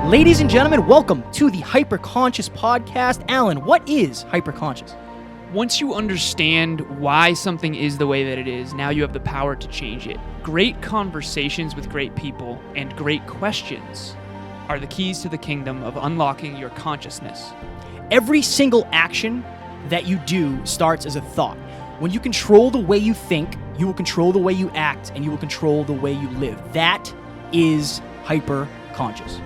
Ladies and gentlemen, welcome to the Hyperconscious Podcast. Alan, what is hyperconscious? Once you understand why something is the way that it is, now you have the power to change it. Great conversations with great people and great questions are the keys to the kingdom of unlocking your consciousness. Every single action that you do starts as a thought. When you control the way you think, you will control the way you act, and you will control the way you live. That is hyperconscious.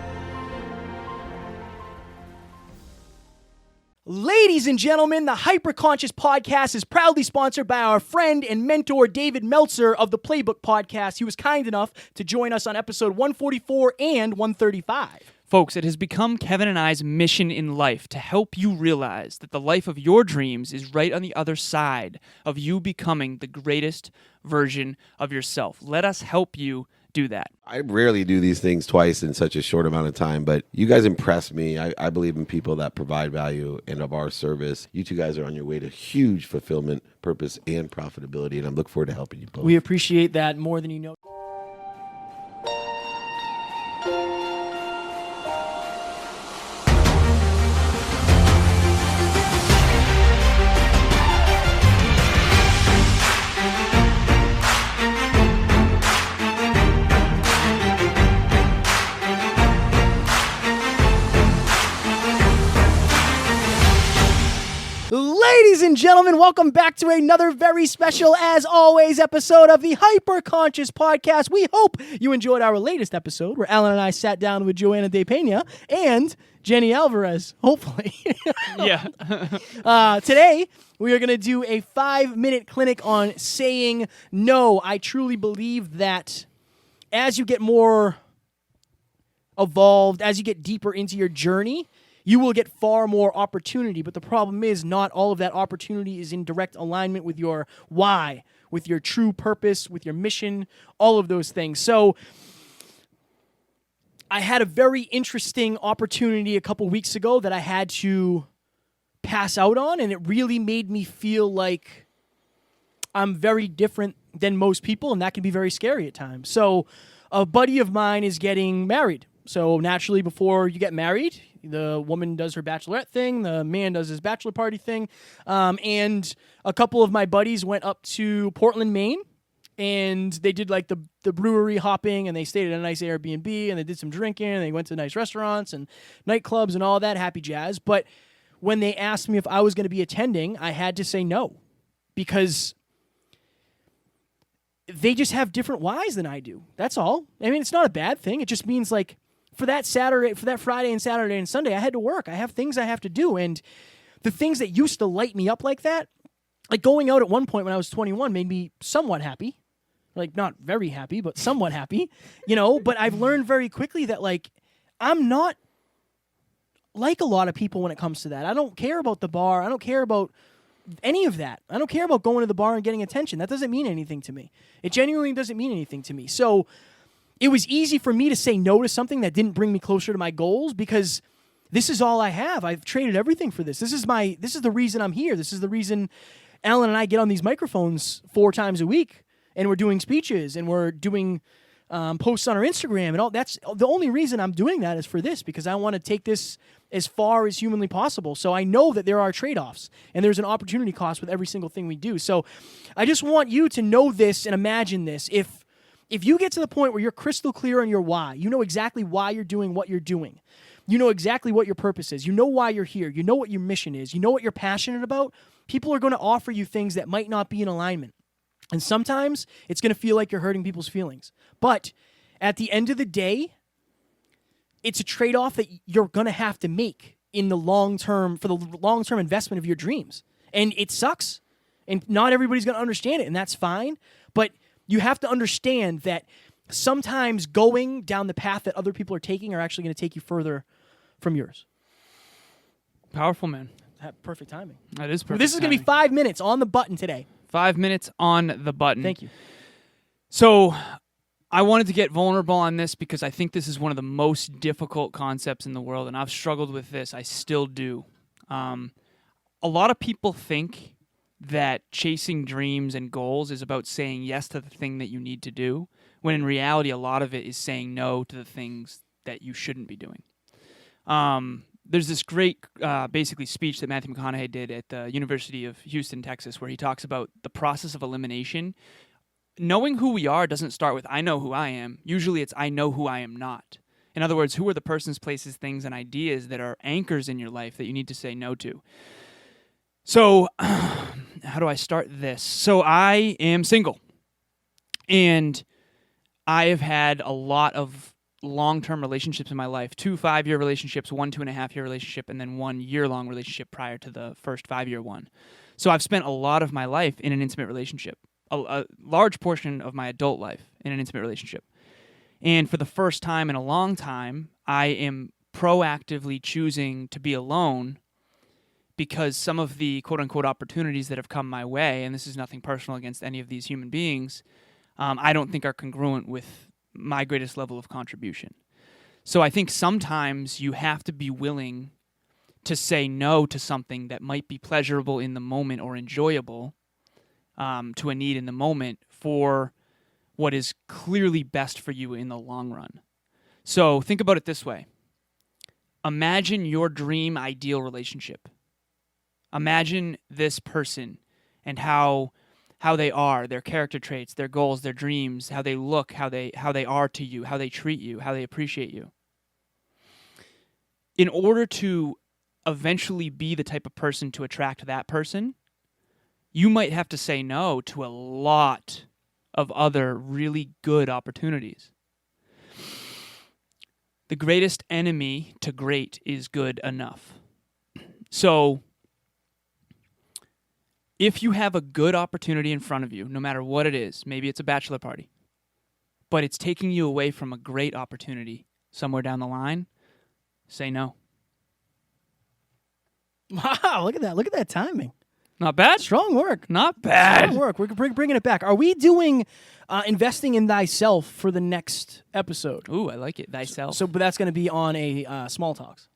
Ladies and gentlemen, the Hyperconscious Podcast is proudly sponsored by our friend and mentor, David Meltzer of the Playbook Podcast. He was kind enough to join us on episode 144 and 135. Folks, it has become Kevin and I's mission in life to help you realize that the life of your dreams is right on the other side of you becoming the greatest version of yourself. Let us help you do that. I rarely do these things twice in such a short amount of time, but you guys impress me. I believe in people that provide value and of our service. You two guys are on your way to huge fulfillment, purpose, and profitability, and I look forward to helping you both. We appreciate that more than you know. Ladies and gentlemen, welcome back to another very special, as always, episode of the Hyperconscious Podcast. We hope you enjoyed our latest episode where Alan and I sat down with Joanna De Pena and Jenny Alvarez, hopefully. Yeah. Today, we are going to do a 5-minute clinic on saying no. I truly believe that as you get more evolved, as you get deeper into your journey, you will get far more opportunity, but the problem is not all of that opportunity is in direct alignment with your why, with your true purpose, with your mission, all of those things. So I had a very interesting opportunity a couple weeks ago that I had to pass out on, and it really made me feel like I'm very different than most people, and that can be very scary at times. So a buddy of mine is getting married. So naturally, before you get married, the woman does her bachelorette thing, the man does his bachelor party thing, and a couple of my buddies went up to Portland, Maine, and they did like the brewery hopping, and they stayed at a nice Airbnb, and they did some drinking, and they went to nice restaurants and nightclubs and all that happy jazz. But when they asked me if I was going to be attending, I had to say no, because they just have different whys than I do. That's all. I mean, it's not a bad thing. It just means like, for that Friday and Saturday and Sunday, I had to work. I have things I have to do. And the things that used to light me up like that, like going out at one point when I was 21 made me somewhat happy. Like, not very happy, but somewhat happy, But I've learned very quickly that, like, I'm not like a lot of people when it comes to that. I don't care about the bar. I don't care about any of that. I don't care about going to the bar and getting attention. That doesn't mean anything to me. It genuinely doesn't mean anything to me. So it was easy for me to say no to something that didn't bring me closer to my goals, because this is all I have. I've traded everything for this. This is the reason I'm here. This is the reason Alan and I get on these microphones 4 times a week, and we're doing speeches, and we're doing posts on our Instagram, and all. That's the only reason I'm doing that is for this, because I want to take this as far as humanly possible. So I know that there are trade-offs, and there's an opportunity cost with every single thing we do. So I just want you to know this and imagine this. If you get to the point where you're crystal clear on your why, you know exactly why you're doing what you're doing, you know exactly what your purpose is, you know why you're here, you know what your mission is, you know what you're passionate about, people are going to offer you things that might not be in alignment. And sometimes it's going to feel like you're hurting people's feelings. But at the end of the day, it's a trade-off that you're going to have to make in the long term, for the long-term investment of your dreams. And it sucks. And not everybody's going to understand it, and that's fine. But you have to understand that sometimes going down the path that other people are taking are actually going to take you further from yours. Powerful, man. Perfect timing. That is perfect. This is going to be 5 minutes on the button today. 5 minutes on the button. Thank you. So I wanted to get vulnerable on this because I think this is one of the most difficult concepts in the world, and I've struggled with this. I still do. A lot of people think that chasing dreams and goals is about saying yes to the thing that you need to do, when in reality, a lot of it is saying no to the things that you shouldn't be doing. There's this great, basically, speech that Matthew McConaughey did at the University of Houston, Texas, where he talks about the process of elimination. Knowing who we are doesn't start with, I know who I am. Usually it's, I know who I am not. In other words, who are the persons, places, things, and ideas that are anchors in your life that you need to say no to? So, how do I start this? So, I am single. And I have had a lot of long-term relationships in my life. 2 5-year relationships, 1 2.5-year relationship, and then 1 year-long relationship prior to the first 5-year one. So I've spent a lot of my life in an intimate relationship, a large portion of my adult life in an intimate relationship. And for the first time in a long time, I am proactively choosing to be alone because some of the quote-unquote opportunities that have come my way, and this is nothing personal against any of these human beings, I don't think are congruent with my greatest level of contribution. So I think sometimes you have to be willing to say no to something that might be pleasurable in the moment or enjoyable to a need in the moment for what is clearly best for you in the long run. So think about it this way. Imagine your dream ideal relationship. Imagine this person and how they are, their character traits, their goals, their dreams, how they look, how they are to you, how they treat you, how they appreciate you. In order to eventually be the type of person to attract that person, you might have to say no to a lot of other really good opportunities. The greatest enemy to great is good enough. So, if you have a good opportunity in front of you, no matter what it is, maybe it's a bachelor party, but it's taking you away from a great opportunity somewhere down the line, say no. Wow, look at that. Look at that timing. Not bad? Strong work. Not bad. Strong work. We're bringing it back. Are we doing investing in thyself for the next episode? Ooh, I like it. Thyself. But that's going to be on a Small Talks.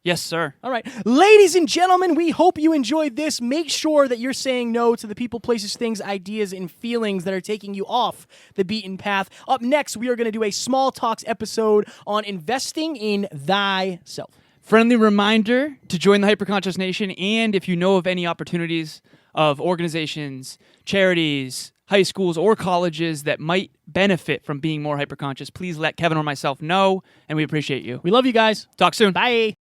Yes, sir. All right. Ladies and gentlemen, we hope you enjoyed this. Make sure that you're saying no to the people, places, things, ideas, and feelings that are taking you off the beaten path. Up next, we are going to do a Small Talks episode on investing in thyself. Friendly reminder to join the Hyperconscious Nation, and if you know of any opportunities of organizations, charities, high schools, or colleges that might benefit from being more hyperconscious, please let Kevin or myself know, and we appreciate you. We love you guys. Talk soon. Bye.